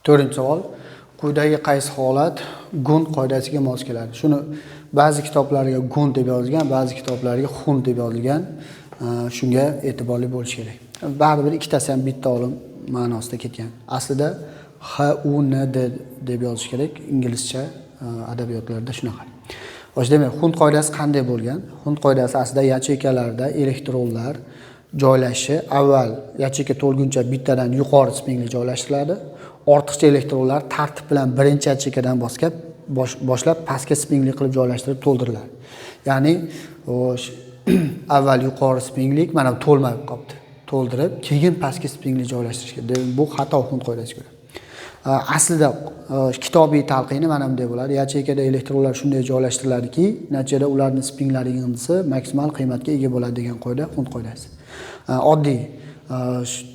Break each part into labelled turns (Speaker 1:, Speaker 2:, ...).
Speaker 1: To'rtinchi savol. Quyidagi qaysi holat gun qoidasiga mos keladi? Shuni ba'zi kitoblarga gun deb yozilgan, ba'zi kitoblarga xun deb yozilgan. Shunga e'tiborli bo'lish kerak. Baribir ikkitasi ham bitta olim ma'nosida ketgan. Aslida HUN deb yozish kerak. Inglizcha adabiyotlarda shunaqa. O'sha demak, xun qoidasi qanday bo'lgan? Xun qoidasi aslida yacheykalarda elektronlar joylashishi avval yacheyka to'lguncha bittadan yuqori spinga joylashtiriladi. Ortiqcha elektronlar tartib bilan birinchi yacheykadan boshlab pastga spinli qilib joylashtirib to'ldiriladi. Ya'ni avval yuqori spinlik mana to'lmay qolibdi. To'ldirib, keyin pastga spinli joylashtirish kerak. Bu xato xun qoidasiga ko'ra. Aslida kitobiy talqini mana bunday bo'ladi. Yacheykada elektronlar shunday joylashtiriladi-ki, natijada ularning spinlari yig'indisi maksimal qiymatga ega bo'ladi degan qoida xun qoidasi. Oddiy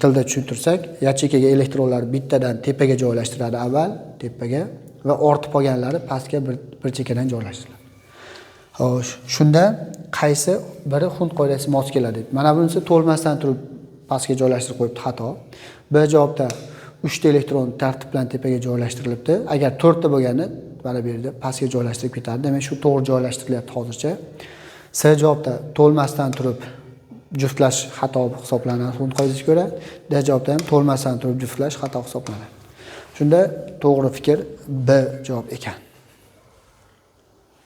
Speaker 1: tilda tushuntirsak, yacheykaga elektronlar bittadan tepaga joylashtiradi avval, tepaga va ortib qolganlari pastga bir chekkadan joylashtiriladi. Xo'sh, shunda qaysi biri xun qoidasiga mos keladi? Mana bunisi to'lmasdan turib pastga joylashtirib qo'yibdi, xato. B javobda 3 ta elektron tartib bilan tepaga joylashtirilibdi. Agar 4 ta bo'lganda mana bu yerda pastga joylashtirib ketadi. Demak, shu to'g'ri joylashtirilyapti hozircha. C javobda to'lmasdan turib juftlash xato hisoblanadi xun qoidasiga ko'ra. D javobda ham to'lmasdan turib juftlash xato hisoblanadi. Shunda to'g'ri fikr B javob ekan.